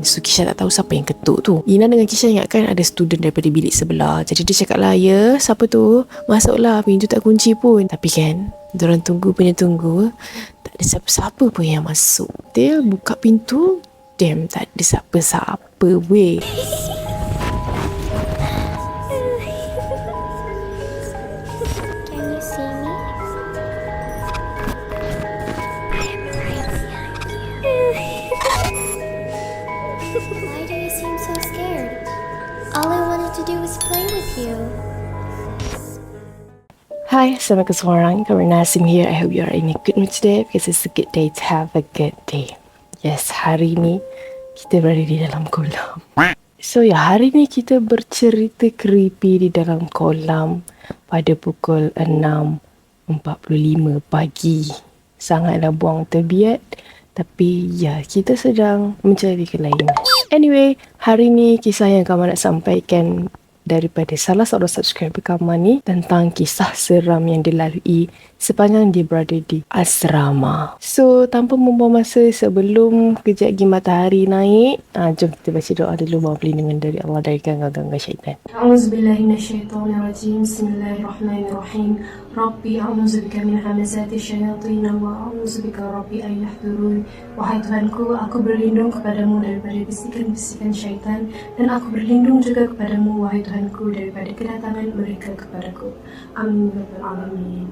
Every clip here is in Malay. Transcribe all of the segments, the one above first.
So Kisha tak tahu siapa yang ketuk tu. Ina dengan Kisha ingatkan ada student daripada bilik sebelah. Jadi dia cakap lah, ya siapa tu, masuklah, pintu tak kunci pun. Tapi kan diorang tunggu tak ada siapa-siapa pun yang masuk. Dia buka pintu, damn, tak ada siapa-siapa weh. Why do you seem so scared? All I wanted to do was play with you. Hi, Assalamualaikum semua orang. Kami Nasim here. I hope you are in a good mood today because it's a good day to have a good day. Yes, hari ni kita berada di dalam kolam. So ya, hari ni kita bercerita creepy di dalam kolam pada pukul 6.45 pagi. Sangatlah buang terbiat. Tapi ya, kita sedang mencari kelainan. Anyway, hari ni kisah yang Kamal nak sampaikan daripada salah seorang subscriber Kamal ni tentang kisah seram yang dilalui sepanjang dia berada di asrama. So, tanpa membuang masa, sebelum kejap lagi matahari naik, jom kita baca doa dulu, mohon perlindungan dari Allah dari gangguan-gangguan syaitan. A'udzubillahi minasyaitonirrajim. Bismillahirrahmanirrahim. Rabbi a'udzubika min hamazati syayatin wa a'udzubika rabbi an yahdurun. Wahai Tuhanku, aku berlindung kepadamu daripada bisikan-bisikan syaitan, dan aku berlindung juga kepadamu wahai Tuhanku daripada kedatangan mereka kepadaku. Amin ya rabbal alamin.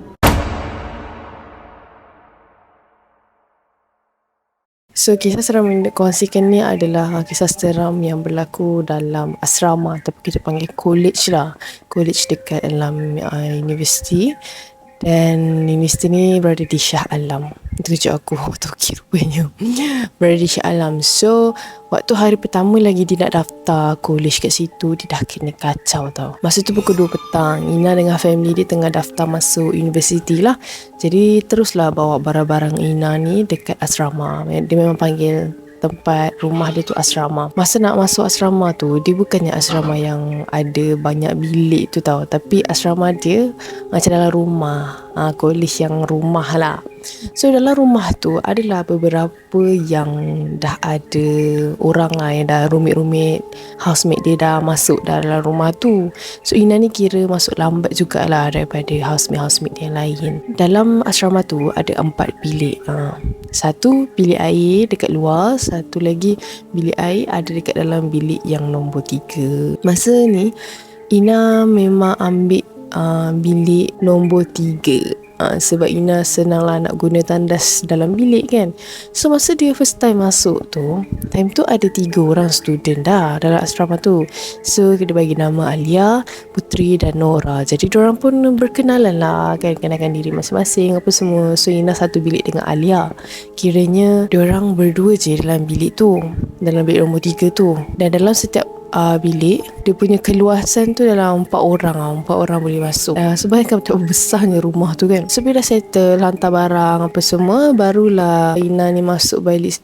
So, kisah seram yang dikongsikan ni adalah kisah seram yang berlaku dalam asrama, tapi kita panggil college lah. College dekat dalam universiti. Dan universiti ni berada di Shah Alam. Itu kejap aku toki rupanya. Berada di Shah Alam. So, waktu hari pertama lagi dia nak daftar college kat situ, dia dah kena kacau tau. Masa tu pukul 2 petang. Ina dengan family dia tengah daftar masuk universiti lah. Jadi teruslah bawa barang-barang Ina ni dekat asrama. Dia memang panggil tempat rumah dia tu asrama. Masa nak masuk asrama tu, dia bukannya asrama yang ada banyak bilik tu tau, tapi asrama dia macam dalam rumah, college yang rumah lah. So dalam rumah tu adalah beberapa yang dah ada orang lah, yang dah rumit-rumit, housemate dia dah masuk dalam rumah tu. So Ina ni kira masuk lambat jugalah daripada housemate yang lain. Dalam asrama tu ada 4 bilik. Satu bilik air dekat luar, satu lagi bilik air ada dekat dalam bilik yang nombor 3. Masa ni Ina memang ambil bilik nombor 3. Sebab Ina senang lah nak guna tandas dalam bilik kan. So masa dia first time masuk tu, time tu ada 3 orang student dah dalam asrama tu. So kita bagi nama Alia, Putri dan Nora. Jadi diorang pun berkenalan lah kan, kenalkan diri masing-masing apa semua. So Ina satu bilik dengan Alia. Kiranya diorang berdua je dalam bilik tu, dalam bilik nombor 3 tu. Dan dalam setiap bilik dia punya keluasan tu dalam 4 orang boleh masuk. Sebenarnya betapa besarnya rumah tu kan. So bila settle hantar barang apa semua, barulah Ina ni masuk balik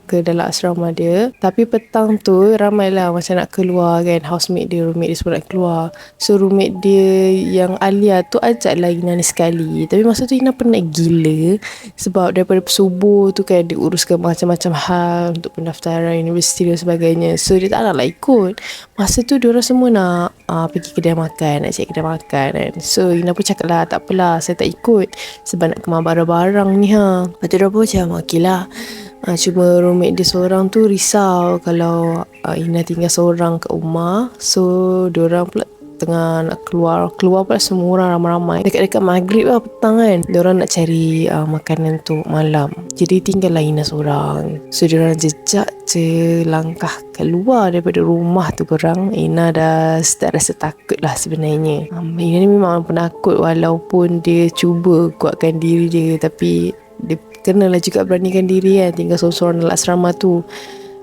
ke dalam asrama dia. Tapi petang tu ramailah macam nak keluar kan, housemate dia, roommate dia semua nak keluar. So roommate dia yang Alia tu ajaklah Ina ni sekali. Tapi masa tu Ina penat gila sebab daripada subuh tu kan dia uruskan macam-macam hal untuk pendaftaran universiti dan sebagainya. So dia tak nak lah ikut. Masa tu diorang semua nak pergi kedai makan, nak cari kedai makan kan. So Ina pun cakap lah, tak apalah, saya tak ikut sebab nak kemas barang-barang ni Lepas tu diorang pun macam okey lah. Cuma roommate dia seorang tu risau kalau Ina tinggal seorang kat rumah. So diorang pula tengah nak keluar pula semua orang ramai-ramai. Dekat-dekat maghrib lah petang kan, diorang nak cari makanan untuk malam. Jadi tinggallah Ina seorang. So diorang jejak je langkah keluar daripada rumah tu korang. Ina dah start rasa takut lah sebenarnya. Ina ni memang penakut, walaupun dia cuba kuatkan diri dia, tapi dia kenalah juga beranikan diri kan, tinggal seorang-seorang dalam asrama tu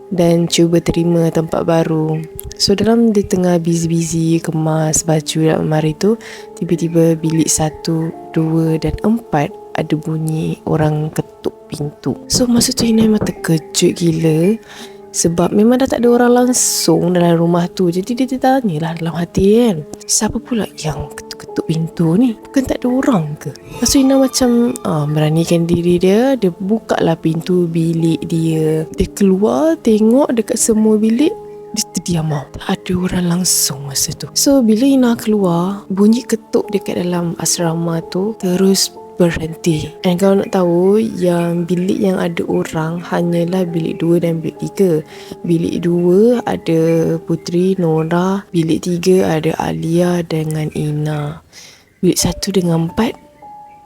dan cuba terima tempat baru. So dalam dia tengah busy-busy kemas baju dalam lemari tu, tiba-tiba bilik 1, 2 dan 4 ada bunyi orang ketuk pintu. So masa tu Ina memang terkejut gila sebab memang dah tak ada orang langsung dalam rumah tu. Jadi dia tanyalah dalam hati kan, siapa pula yang ketuk-ketuk ketuk pintu ni? Bukan tak ada orang ke? Lepas tu Ina macam beranikan diri dia. Dia buka lah pintu bilik dia. Dia keluar tengok dekat semua bilik. Dia terdiam tau. Tak ada orang langsung masa tu. So bila Ina keluar, bunyi ketuk dekat dalam asrama tu terus berhenti. Dan kalau nak tahu, yang bilik yang ada orang hanyalah bilik 2 dan bilik 3. Bilik 2 ada Putri, Nora. Bilik 3 ada Alia dengan Ina. Bilik 1 dengan 4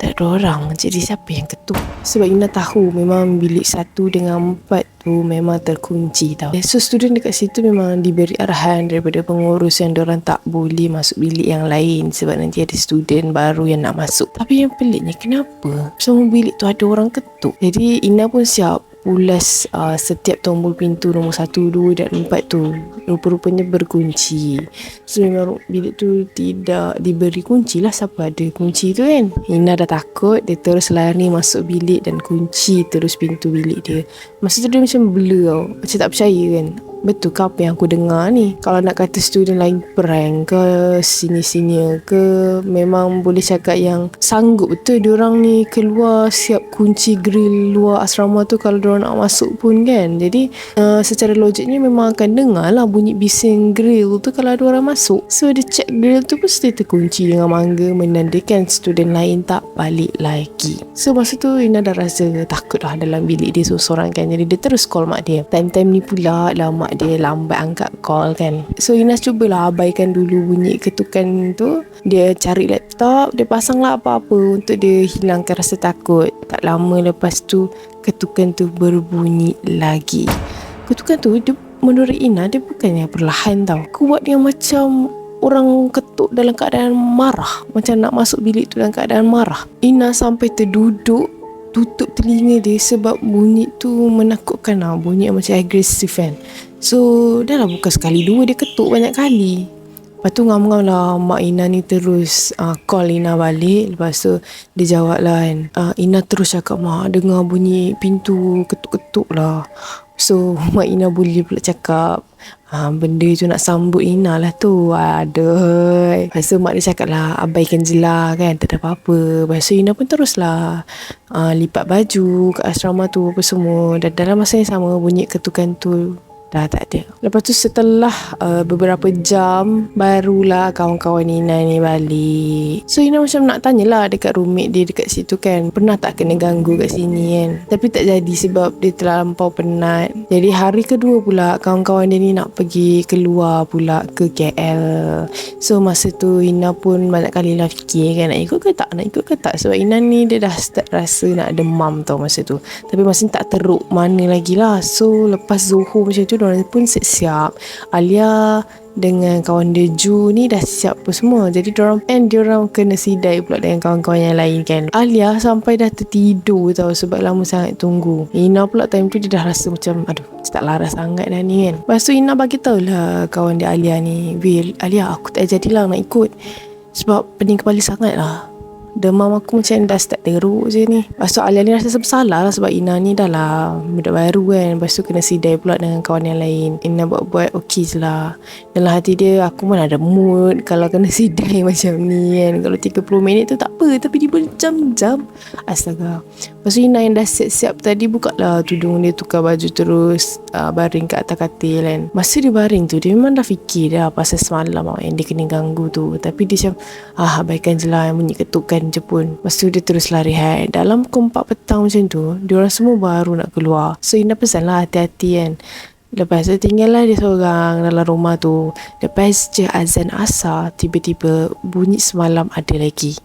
tak ada orang. Jadi siapa yang ketuk? Sebab Ina tahu memang bilik 1 dengan 4 tu memang terkunci tau. So student dekat situ memang diberi arahan daripada pengurus yang diorang tak boleh masuk bilik yang lain sebab nanti ada student baru yang nak masuk. Tapi yang peliknya, kenapa semua bilik tu ada orang ketuk? Jadi Ina pun siap ulas setiap tombol pintu nombor 1, 2 dan 4 tu rupa-rupanya berkunci. So memang bilik tu tidak diberi kunci lah. Siapa ada kunci tu kan? Ina dah takut. Dia terus lari masuk bilik dan kunci terus pintu bilik dia. Masa tu dia macam blur tau, macam tak percaya kan. Betul ke apa yang aku dengar ni? Kalau nak kata student lain prank ke, sini-sini ke, memang boleh cakap yang sanggup betul diorang ni keluar siap kunci grill luar asrama tu kalau diorang nak masuk pun kan. Jadi secara logiknya memang akan dengar lah bunyi bising grill tu kalau ada orang masuk. So dia check grill tu pun still terkunci dengan mangga, menandakan student lain tak balik lagi. So masa tu Ina dah rasa takut lah dalam bilik dia seorang kan. Jadi dia terus call mak dia. Time-time ni pula lah mak dia lambat angkat call kan. So Ina cubalah abaikan dulu bunyi ketukan tu. Dia cari laptop, dia pasang lah apa-apa untuk dia hilangkan rasa takut. Tak lama lepas tu ketukan tu berbunyi lagi. Ketukan tu dia, menurut Ina, dia bukannya perlahan tau. Kuat dia macam orang ketuk dalam keadaan marah. Macam nak masuk bilik tu dalam keadaan marah. Ina sampai terduduk tutup telinga dia sebab bunyi tu menakutkan lah. Bunyi macam agresif kan. So dah lah bukan sekali dua, dia ketuk banyak kali. Lepas tu ngam-ngam lah mak Ina ni terus call Ina balik. Lepas tu dia jawab lah kan. Ina terus cakap, mak dengar bunyi pintu ketuk-ketuk lah. So mak Ina boleh pula cakap, benda tu nak sambut Ina lah tu. Aduh. Lepas tu mak dia cakap lah, abaikan je lah kan, tak ada apa-apa. Lepas tu Ina pun terus lah lipat baju kat asrama tu apa semua. Dan dalam masa yang sama bunyi ketukan tu dah tak ada. Lepas tu setelah beberapa jam barulah kawan-kawan Ina ni balik. So Ina macam nak tanyalah dekat roommate dia dekat situ kan, pernah tak kena ganggu kat sini kan. Tapi tak jadi sebab dia terlampau penat. Jadi hari kedua pula kawan-kawan dia ni nak pergi keluar pula ke KL. So masa tu Ina pun banyak kali lah fikir kan, nak ikut ke tak, nak ikut ke tak. Sebab Ina ni dia dah start rasa nak demam tau masa tu. Tapi masih tak teruk mana lagi lah. So lepas Zuhur macam tu diorang pun siap-siap. Alia dengan kawan dia Ju ni dah siap pun semua. Jadi diorang kena sidai pula dengan kawan-kawan yang lain kan. Alia sampai dah tertidur tau sebab lama sangat tunggu. Ina pula time tu dia dah rasa macam aduh, tak laras sangat dah ni kan. Lepas tu Ina bagi tahu lah kawan dia Alia ni, Alia aku tak jadilah nak ikut sebab pening kepala sangat lah. Demam aku macam dah start teruk je ni. Lepas tu Alia ni rasa bersalah lah sebab Ina ni dah lah budak baru kan. Lepas tu kena sidai pula dengan kawan yang lain. Ina buat okey je lah. Dalam hati dia, aku mana ada mood kalau kena sidai macam ni kan. Kalau 30 minit tu tak apa, tapi dia berjam-jam. Astaga. Lepas tu Ina yang dah siap-siap tadi buka lah tudung dia, tukar baju terus baring kat atas katil kan. Masa dia baring tu dia memang dah fikir dah pasal semalam yang dia kena ganggu tu. Tapi dia macam abaikan je lah yang bunyi ketukan je pun. Lepas tu dia terus lari rehat. Dalam pukul 4 petang macam tu, diorang semua baru nak keluar. So Ina pesan lah hati-hati kan. Lepas tu tinggal lah dia seorang dalam rumah tu. Lepas je azan asar, tiba-tiba bunyi semalam ada lagi.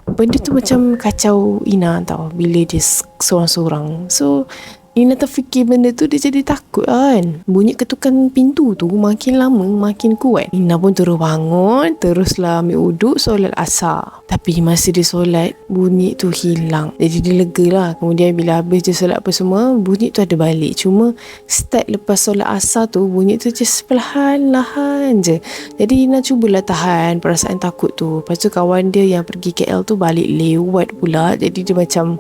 Benda tu macam kacau Ina tau bila dia seorang-seorang. So Ina terfikir benda tu, dia jadi takut kan. Bunyi ketukan pintu tu makin lama makin kuat. Ina pun terus bangun, teruslah ambil uduk, solat asar. Tapi masa dia solat, bunyi tu hilang. Jadi dia lega lah. Kemudian bila habis dia solat apa semua, bunyi tu ada balik. Cuma start lepas solat asar tu, bunyi tu just perlahan-lahan je. Jadi Ina cubalah tahan perasaan takut tu. Lepas tu kawan dia yang pergi KL tu balik lewat pula. Jadi dia macam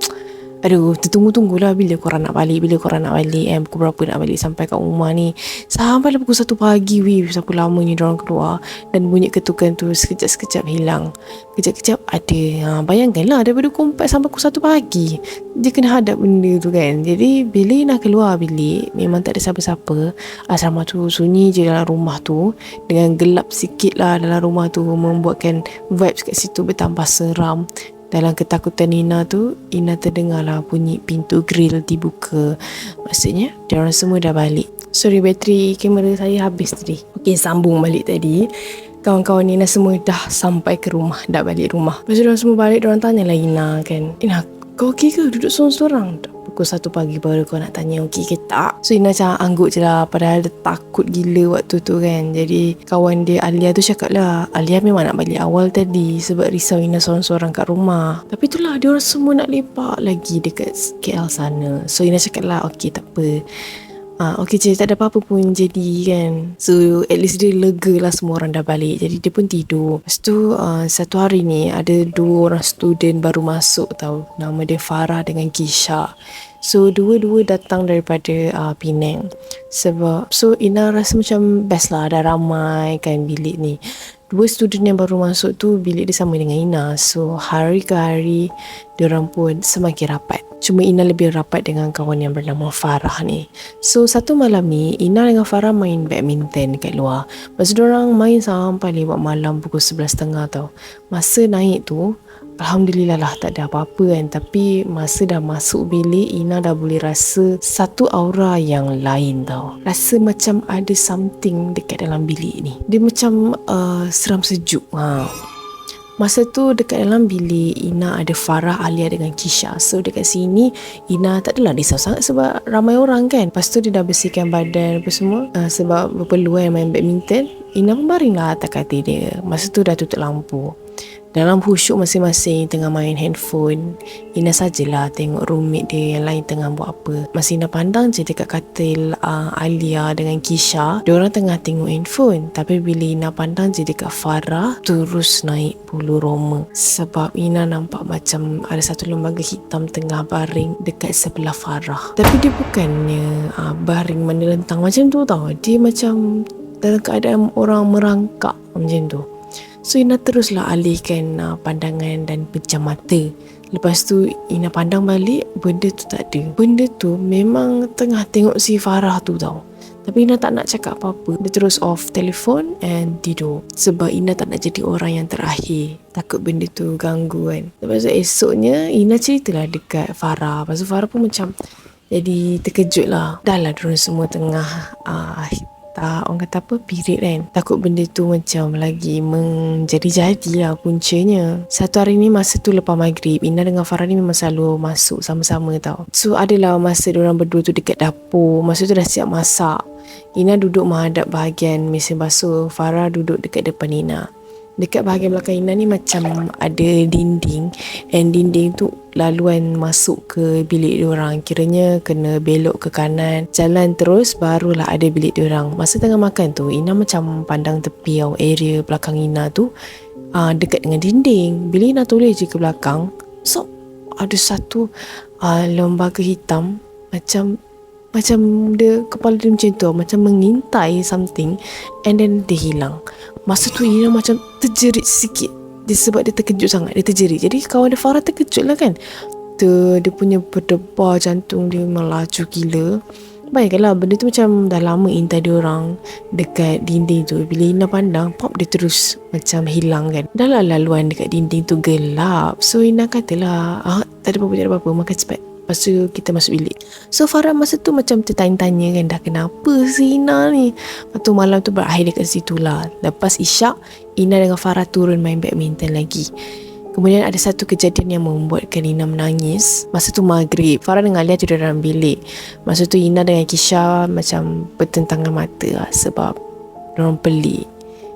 aduh tertunggu-tunggulah bila korang nak balik, pukul berapa nak balik sampai kat rumah ni. Sampailah pukul 1 pagi siapa lama ni diorang keluar. Dan bunyi ketukan tu sekejap-sekejap hilang, kejap-kejap ada. Bayangkanlah daripada pukul 4 sampai pukul 1 pagi dia kena hadap benda tu kan. Jadi bila nak keluar bilik memang tak ada siapa-siapa. Asrama tu sunyi je dalam rumah tu, dengan gelap sikit lah dalam rumah tu, membuatkan vibes kat situ bertambah seram. Dalam ketakutan Ina tu, Ina terdengarlah bunyi pintu grill dibuka. Maksudnya diorang semua dah balik. Sorry, bateri kamera saya habis tadi. Okay, sambung balik tadi. Kawan-kawan Ina semua dah sampai ke rumah, dah balik rumah. Lepas tu diorang semua balik, diorang tanyalah Ina kan, Ina, kau okey ke duduk sorang-sorang? Pukul 1 pagi baru kau nak tanya okey ke tak? So Ina macam anggut je lah, padahal dia takut gila waktu tu kan. Jadi kawan dia Alia tu cakap lah, Alia memang nak balik awal tadi sebab risau Ina sorang-sorang kat rumah. Tapi itulah diorang semua nak lepak lagi dekat KL sana. So Ina cakap lah okey tak apa, okey je, tak ada apa-apa pun jadi kan. So at least dia lega lah semua orang dah balik. Jadi dia pun tidur. Lepas tu satu hari ni ada 2 orang student baru masuk tau. Nama dia Farah dengan Kisha. So dua-dua datang daripada Penang. Sebab so Ina rasa macam best lah, dah ramai kan bilik ni. 2 student yang baru masuk tu bilik dia sama dengan Ina. So hari ke hari diorang pun semakin rapat. Cuma Ina lebih rapat dengan kawan yang bernama Farah ni. So satu malam ni Ina dengan Farah main badminton kat luar. Masa diorang main sampai lewat malam pukul 11.30 tau. Masa naik tu Alhamdulillah lah tak ada apa-apa kan. Tapi masa dah masuk bilik, Ina dah boleh rasa satu aura yang lain tau. Rasa macam ada something dekat dalam bilik ni. Dia macam seram sejuk. Masa tu dekat dalam bilik Ina ada Farah, Alia dengan Kisha. So dekat sini Ina tak adalah risau sangat sebab ramai orang kan. Lepas tu dia dah bersihkan badan apa semua, sebab berpeluang main badminton. Ina pun baring lah atas katil dia. Masa tu dah tutup lampu. Dalam khusyuk masing-masing tengah main handphone, Ina sajalah tengok roommate dia yang lain tengah buat apa. Masa Ina pandang je dekat katil Alia dengan Kisha, diorang tengah tengok handphone. Tapi bila Ina pandang je dekat Farah, terus naik bulu roma. Sebab Ina nampak macam ada satu lembaga hitam tengah baring dekat sebelah Farah. Tapi dia bukannya baring menelentang macam tu tau. Dia macam dalam keadaan orang merangkak macam tu. So Ina teruslah alihkan pandangan dan pejam mata. Lepas tu Ina pandang balik, benda tu tak ada. Benda tu memang tengah tengok si Farah tu tau. Tapi Ina tak nak cakap apa-apa. Dia terus off telefon and tidur. Sebab Ina tak nak jadi orang yang terakhir. Takut benda tu ganggu kan. Lepas tu esoknya Ina ceritalah dekat Farah. Lepas tu Farah pun macam jadi terkejut lah. Dah lah diorang semua tengah tak, orang kata apa, period kan. Takut benda tu macam lagi menjadi-jadi lah puncanya. Satu hari ni masa tu lepas maghrib, Ina dengan Farah ni memang selalu masuk sama-sama tau. So adalah masa diorang berdua tu dekat dapur. Masa tu dah siap masak. Ina duduk menghadap bahagian mesin basuh, Farah duduk dekat depan Ina. Dekat bahagian belakang Ina ni macam ada dinding, and dinding tu laluan masuk ke bilik diorang. Kiranya kena belok ke kanan, jalan terus barulah ada bilik diorang. Masa tengah makan tu Ina macam pandang tepi tau, area belakang Ina tu dekat dengan dinding. Bila Ina toleh je ke belakang, so ada satu lembaga hitam macam dia, kepala dia macam tu, macam mengintai something, and then dia hilang. Masa tu Ina macam terjerit sikit. Dia sebab dia terkejut sangat, dia terjerit. Jadi kawan dia Farah terkejut lah kan. Dia punya berdebar jantung dia melaju gila. Bayangkanlah benda tu macam dah lama intai dia orang dekat dinding tu. Bila Ina pandang, pop, dia terus macam hilang kan. Dah lah laluan dekat dinding tu gelap. So Ina katalah, tak ada apa-apa, makan cepat. Lepas tu kita masuk bilik. So Farah masa tu macam tertanya-tanya kan, dah kenapa si Ina ni. Lepas tu malam tu berakhir dekat situ lah. Lepas isyak, Ina dengan Farah turun main badminton lagi. Kemudian ada satu kejadian yang membuatkan Ina menangis. Masa tu maghrib, Farah dengan Alia tidur dalam bilik. Masa tu Ina dengan Kisha macam bertentangan mata lah, sebab diorang pelik.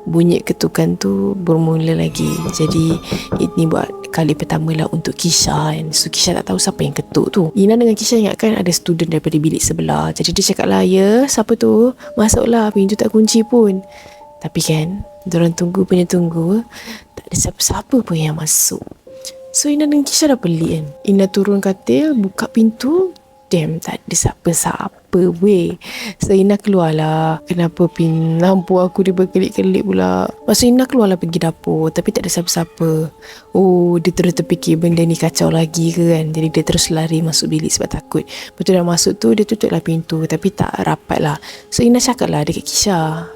Bunyi ketukan tu bermula lagi. Jadi ini buat kali pertama lah untuk Kisha kan. So Kisha tak tahu siapa yang ketuk tu. Ina dengan Kisha ingatkan ada student daripada bilik sebelah. Jadi dia cakap lah, ya siapa tu, masuklah, pintu tak kunci pun. Tapi kan diorang tunggu, tak ada siapa-siapa pun yang masuk. So Ina dengan Kisha dah pelik kan. Ina turun katil, buka pintu, damn, tak ada siapa-siapa weh. So Ina keluarlah. Kenapa lampu aku dia berkelip-kelip pula. Masa Ina keluarlah pergi dapur, tapi tak ada siapa-siapa. Oh, dia terus terfikir benda ni kacau lagi ke kan. Jadi dia terus lari masuk bilik sebab takut. Betul dah masuk tu, dia tutuplah pintu, tapi tak rapat lah. So Ina cakap lah dekat Kisha,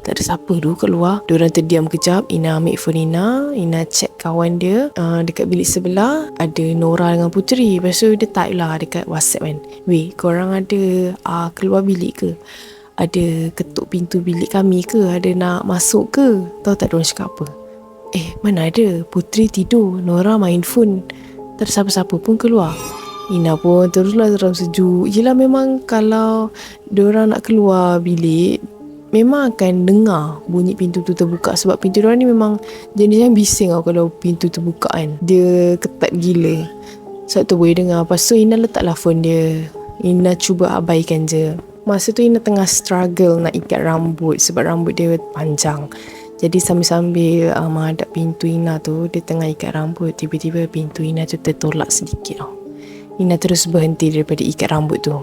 tak ada siapa tu keluar. Diorang terdiam kejap. Ina ambil phone Ina check kawan dia dekat bilik sebelah ada Nora dengan Puteri. Lepas tu dia type lah dekat WhatsApp kan, weh, korang ada keluar bilik ke? Ada ketuk pintu bilik kami ke? Ada nak masuk ke? Tahu tak diorang cakap apa? Mana ada, Puteri tidur, Nora main phone, tak ada siapa-siapa pun keluar. Ina pun teruslah seram sejuk. Yelah, memang kalau diorang nak keluar bilik memang akan dengar bunyi pintu tu terbuka. Sebab pintu diorang ni memang jenis yang bising tau kalau pintu terbuka kan. Dia ketat gila. Sebab tu boleh dengar. Lepas tu Ina letaklah phone dia. Ina cuba abaikan je. Masa tu Ina tengah struggle nak ikat rambut sebab rambut dia panjang. Jadi sambil-sambil menghadap pintu Ina tu, dia tengah ikat rambut, tiba-tiba pintu Ina tu tertolak sedikit tau. Ina terus berhenti daripada ikat rambut tu.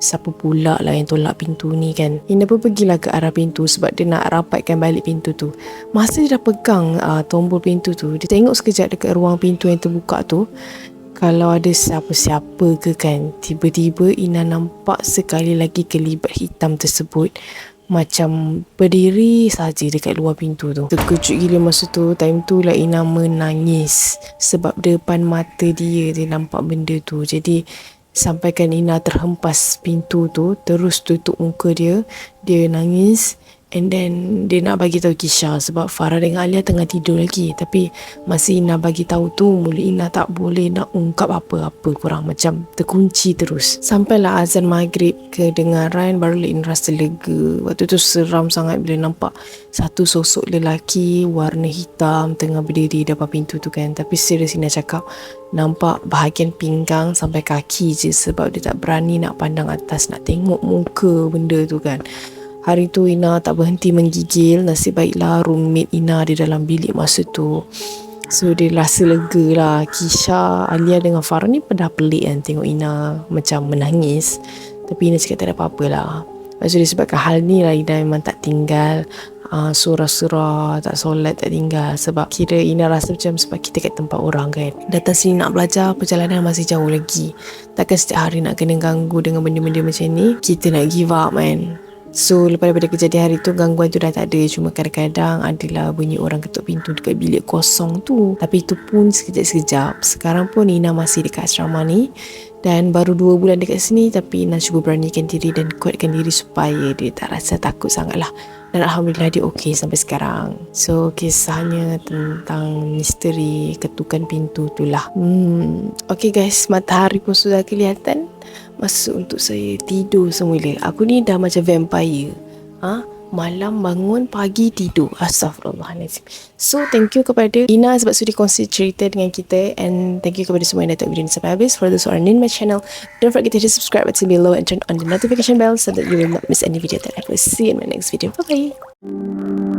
Siapa pula lah yang tolak pintu ni kan. Ina pun pergilah ke arah pintu sebab dia nak rapatkan balik pintu tu. Masa dia dah pegang tombol pintu tu, dia tengok sekejap dekat ruang pintu yang terbuka tu, kalau ada siapa-siapa ke kan. Tiba-tiba Ina nampak sekali lagi kelibat hitam tersebut macam berdiri saja dekat luar pintu tu. Terkejut gila masa tu. Time tu lah Ina menangis sebab depan mata dia nampak benda tu. Jadi sampaikan Ina terhempas pintu tu, terus tutup muka dia nangis. And then dia nak bagi tahu Kisha sebab Farah dengan Alia tengah tidur lagi. Tapi masa Ina bagi tahu tu, mulut Ina tak boleh nak ungkap apa-apa, kurang macam terkunci terus. Sampailah azan maghrib kedengaran, barulah Ina rasa lega. Waktu tu seram sangat bila nampak satu sosok lelaki warna hitam tengah berdiri depan pintu tu kan. Tapi serius Ina cakap, nampak bahagian pinggang sampai kaki je sebab dia tak berani nak pandang atas, nak tengok muka benda tu kan. Hari tu Ina tak berhenti menggigil. Nasib baiklah roommate Ina di dalam bilik masa tu. So dia rasa lega lah. Kisha, Alia dengan Farah ni dah pelik kan tengok Ina macam menangis. Tapi Ina cakap tak ada apa-apa lah. Lepas tu disebabkan hal ni lah Ina memang tak tinggal surah-surah, tak solat, tak tinggal. Sebab kira Ina rasa macam sebab kita kat tempat orang kan. Datang sini nak belajar, perjalanan masih jauh lagi. Takkan setiap hari nak kena ganggu dengan benda-benda macam ni. Kita nak give up kan. So lepas daripada kejadian hari tu, gangguan tu dah tak ada. Cuma kadang-kadang adalah bunyi orang ketuk pintu dekat bilik kosong tu. Tapi itu pun sekejap-sekejap. Sekarang pun Ina masih dekat asrama ni dan baru 2 bulan dekat sini. Tapi Ina cuba beranikan diri dan kuatkan diri supaya dia tak rasa takut sangat lah. Dan Alhamdulillah dia okey sampai sekarang. So kisahnya tentang misteri ketukan pintu tu lah. Okay guys, matahari pun sudah kelihatan. Masuk untuk saya tidur semula. Aku ni dah macam vampire. Malam bangun, pagi tidur. Astaghfirullahaladzim. So thank you kepada Ina sebab sudi kongsi cerita dengan kita. And thank you kepada semua yang dah tengok video ni sampai habis. For those who are new in my channel, don't forget to hit the subscribe button below and turn on the notification bell so that you will not miss any video that I will see in my next video. Bye bye.